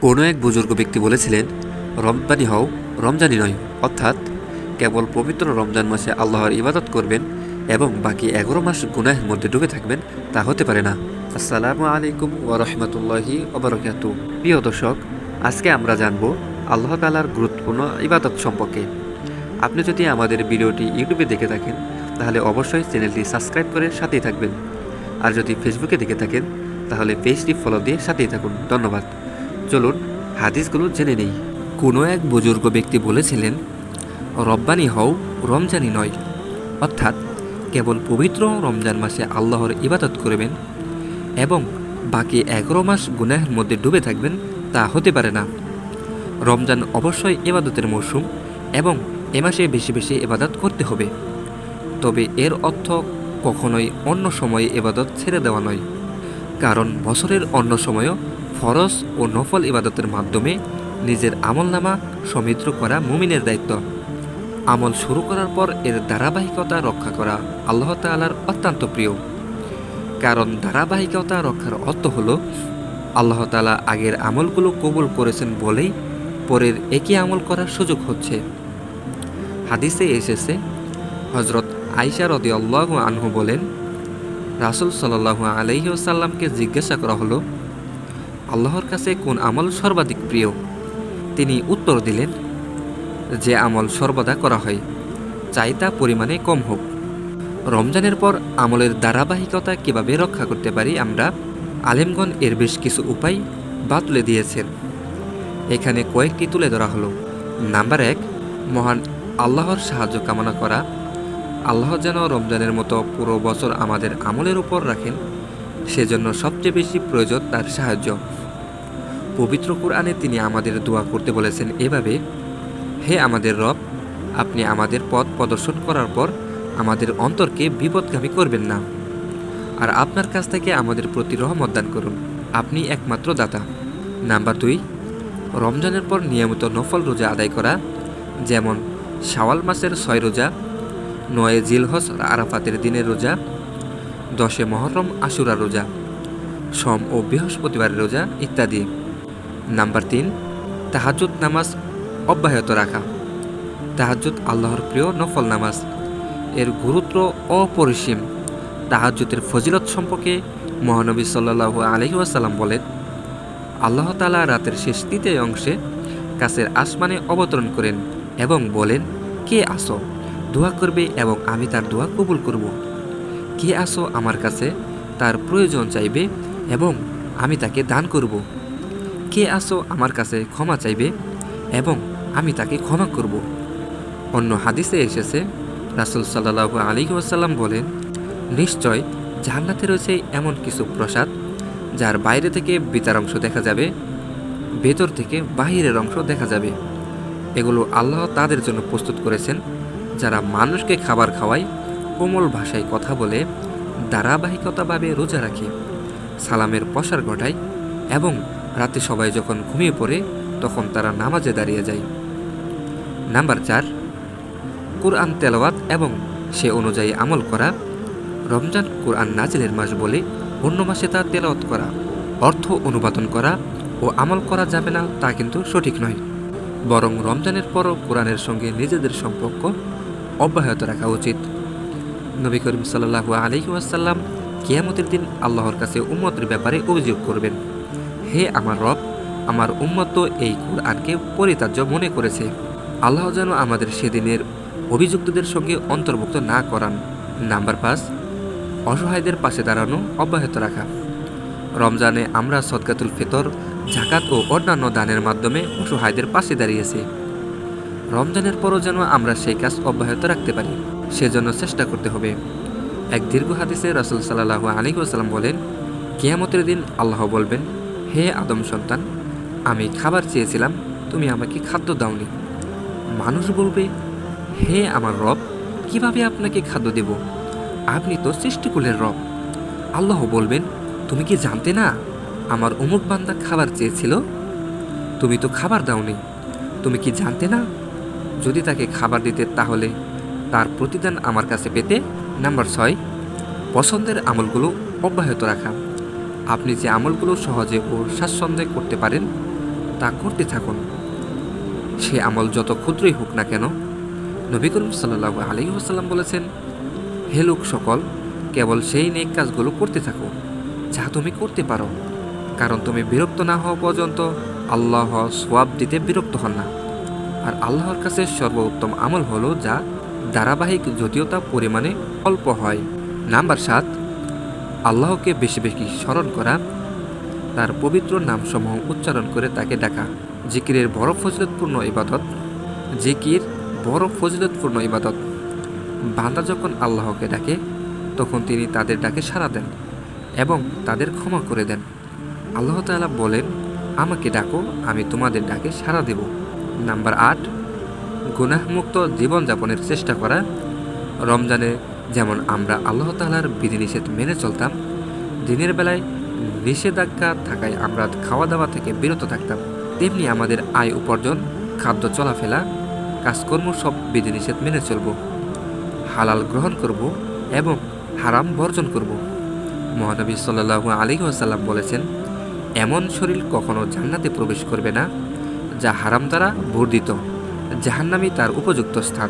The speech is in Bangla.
কোনো এক বুজুর্গ ব্যক্তি বলেছিলেন, রমজানি হও, রমজানি নয়, অর্থাৎ কেবল পবিত্র রমজান মাসে আল্লাহর ইবাদত করবেন এবং বাকি 11 মাস গুনাহের মধ্যে ডুবে থাকবেন, তা হতে পারে না। আসসালামু আলাইকুম ওয়া রাহমাতুল্লাহি ওয়া বারাকাতুহু। প্রিয় দর্শক, আজকে আমরা জানব আল্লাহ তাআলার গুরুত্বপূর্ণ ইবাদত সম্পর্কে। আপনি যদি আমাদের ভিডিওটি ইউটিউবে দেখে থাকেন তাহলে অবশ্যই চ্যানেলটি সাবস্ক্রাইব করে সাথেই থাকবেন, আর যদি ফেসবুকে দেখে থাকেন তাহলে পেজটি ফলো দিয়ে সাথেই থাকুন। ধন্যবাদ। চলুন হাদিসগুলো জেনে নেই। কোনো এক বুজুর্গ ব্যক্তি বলেছিলেন, রব্বানি হও, রমজানি নয়, অর্থাৎ কেবল পবিত্র রমজান মাসে আল্লাহর ইবাদত করবেন এবং বাকি 11 মাস গুনাহের মধ্যে ডুবে থাকবেন, তা হতে পারে না। রমজান অবশ্যই ইবাদতের মৌসুম এবং এ মাসে বেশি বেশি ইবাদত করতে হবে, তবে এর অর্থ কখনোই অন্য সময়ে ইবাদত ছেড়ে দেওয়া নয়, কারণ বছরের অন্য সময়ও ফরজ ও নফল ইবাদতের মাধ্যমে নিজের আমলনামা সমৃদ্ধ করা মুমিনের দায়িত্ব। আমল শুরু করার পর এর ধারাবাহিকতা রক্ষা করা আল্লাহ তাআলার অত্যন্ত প্রিয়, কারণ ধারাবাহিকতা রক্ষার অর্থ হলো আল্লাহ তাআলা আগের আমলগুলো কবুল করেছেন বলেই পরের একই আমল করার সুযোগ হচ্ছে। হাদিসে এসেছে, হযরত আয়েশা রাদিয়াল্লাহু আনহু বলেন, রাসূল সাল্লাল্লাহু আলাইহি ওয়াসাল্লামকে জিজ্ঞাসা করা হলো, আল্লাহর কাছে কোন আমল সর্বাধিক প্রিয়? তিনি উত্তর দিলেন, যে আমল সর্বদা করা হয়, চাই তা পরিমাণে কম হোক। রমজানের পর আমলের ধারাবাহিকতা কিভাবে রক্ষা করতে পারি আমরা, আলেমগণ এর বেশ কিছু উপায় তুলে দিয়েছেন। এখানে কয়েকটি তুলে ধরা হলো। নাম্বার 1, মহান আল্লাহর সাহায্য কামনা করা। আল্লাহ যেন রমজানের মতো পুরো বছর আমাদের আমলের উপর রাখেন, সেজন্য সবচেয়ে বেশি প্রয়োজন তার সাহায্য। পবিত্র কুরআনে তিনি আমাদের দোয়া করতে বলেছেন এভাবে, হে আমাদের রব, আপনি আমাদের পথ প্রদর্শন করার পর আমাদের অন্তরকে বিপদগামী করবেন না, আর আপনার কাছ থেকে আমাদের প্রতি রহমত দান করুন, আপনি একমাত্র দাতা। নাম্বার 2, রমজানের পর নিয়মিত নফল রোজা আদায় করা, যেমন শাওয়াল মাসের 6 রোজা, 9 জিলহজ আরাফাতের দিনের রোজা, 10 মুহররম আশুরা রোজা, সোম ও বৃহস্পতিবারের রোজা ইত্যাদি। নাম্বার 3, তাহাজ্জুদ নামাজ অব্যাহত রাখা। তাহাজ্জুদ আল্লাহর প্রিয় নফল নামাজ, এর গুরুত্ব অপরিসীম। তাহাজ্জুদের ফজিলত সম্পর্কে মহানবী সাল্লাল্লাহু আলাইহি ওয়াসাল্লাম বলেন, আল্লাহ তাআলা রাতের শেষ তৃতীয় অংশে কাছের আসমানে অবতরণ করেন এবং বলেন, কে আসো, দোয়া করবে এবং আমি তার দোয়া কবুল করব। কে আসো আমার কাছে, তার প্রয়োজন চাইবে এবং আমি তাকে দান করব। কে আসো আমার কাছে ক্ষমা চাইবে এবং আমি তাকে ক্ষমা করব। অন্য হাদিসে এসেছে, রাসূল সাল্লাল্লাহু আলাইহি ওয়াসাল্লাম বলেন, নিশ্চয় জান্নাতে রয়েছে এমন কিছু প্রাসাদ যার বাইরে থেকে ভিতর অংশ দেখা যাবে, ভেতর থেকে বাহিরের অংশ দেখা যাবে। এগুলো আল্লাহ তাদের জন্য প্রস্তুত করেছেন যারা মানুষকে খাবার খাওয়ায়, কোমল ভাষায় কথা বলে, ধারাবাহিকতাভাবে রোজা রাখে, সালামের প্রসার ঘটায় এবং রাতে সবাই যখন ঘুমিয়ে পড়ে তখন তারা নামাজে দাঁড়িয়ে যায়। নাম্বার 4, কুরআন তেলাওয়াত এবং সে অনুযায়ী আমল করা। রমজান কুরআন নাজিলের মাস বলে অন্য মাসে তা তেলাওয়াত করা, অর্থ অনুবাদন করা ও আমল করা যাবে না, তা কিন্তু সঠিক নয়। বরং রমজানের পরও কোরআনের সঙ্গে নিজেদের সম্পর্ক অব্যাহত রাখা উচিত। নবী করিম সাল্লাল্লাহু আলাইহি ওয়াসাল্লাম কিয়ামতের দিন আল্লাহর কাছে উম্মতের ব্যাপারে অভিযোগ করবেন, হে আমার রব, আমার উম্মত তো এই কুরআনকে পরিত্যাজ্য মনে করেছে। আল্লাহ যেন আমাদের সেদিনের অভিযুক্তদের সঙ্গে অন্তর্ভুক্ত না করান। নাম্বার 5, অসহায়দের পাশে দাঁড়ানো অব্যাহত রাখা। রমজানে আমরা সদকাতুল ফিতর, যাকাত ও অন্যান্য দানের মাধ্যমে অসহায়দের পাশে দাঁড়িয়েছি। রমজানের পরও যেন আমরা সেই কাজ অব্যাহত রাখতে পারি, সেজন্য চেষ্টা করতে হবে। এক দীর্ঘ হাদিসে রাসূল সাল্লাল্লাহু আলাইহি ওয়াসাল্লাম বলেন, কিয়ামতের দিন আল্লাহ বলবেন, হে আদম সন্তান, আমি খাবার চেয়েছিলাম, তুমি আমাকে খাদ্য দাওনি। মানুষ বলবে, হে আমার রব, কিভাবে আপনাকে খাদ্য দেব, আপনি তো সৃষ্টিকুলের রব। আল্লাহ বলবেন, তুমি কি জানতে না আমার অমুক বান্দা খাবার চেয়েছিল, তুমি তো খাবার দাওনি। তুমি কি জানতে না, যদি তাকে খাবার দিতে তাহলে তার প্রতিদান আমার কাছে পেতে। নাম্বার 6, পছন্দের আমলগুলো অব্যাহত রাখা। আপনি যে আমলগুলো সহজে ও স্বাচ্ছন্দ্যে করতে পারেন তা করতে থাকুন, সে আমল যত ক্ষুদ্রই হোক না কেন। নবী করিম সাল্লাল্লাহু আলাইহি ওয়াসাল্লাম বলেছেন, হে লোক সকল, কেবল সেই নেক কাজগুলো করতে থাকো যা তুমি করতে পারো, কারণ তুমি বিরক্ত না হওয়া পর্যন্ত আল্লাহ সওয়াব দিতে বিরক্ত হন না। আর আল্লাহর কাছে সর্বোত্তম আমল হলো যা ধারাবাহিক, যদিও তা পরিমাণে অল্প হয়। নাম্বার 7, আল্লাহকে বেশি বেশি স্মরণ করা, তার পবিত্র নামসমূহ উচ্চারণ করে তাকে ডাকা। জিকিরের বড় ফজিলতপূর্ণ ইবাদত। জিকির বড় ফজিলতপূর্ণ ইবাদত। বান্দা যখন আল্লাহকে ডাকে তখন তিনি তাদের ডাকে সাড়া দেন এবং তাদের ক্ষমা করে দেন। আল্লাহ তাআলা বলেন, আমাকে ডাকো, আমি তোমাদের ডাকে সাড়া দেব। নাম্বার 8, গুনাহমুক্ত জীবনযাপনের চেষ্টা করা। রমজানে যেমন আমরা আল্লাহ তাআলার বিধিনিষেধ মেনে চলতাম, দিনের বেলায় নিষেধাজ্ঞা থাকায় আমরা খাওয়া দাওয়া থেকে বিরত থাকতাম, তেমনি আমাদের আয় উপার্জন, খাদ্য চলাফেরা, কাজকর্ম সব বিধিনিষেধ মেনে চলব। হালাল গ্রহণ করব এবং হারাম বর্জন করব। মহানবী সাল্লাল্লাহু আলাইহি ওয়াসাল্লাম বলেছেন, এমন শরীর কখনো জান্নাতে প্রবেশ করবে না যা হারাম দ্বারা বর্ধিত, জাহান্নামই তার উপযুক্ত স্থান।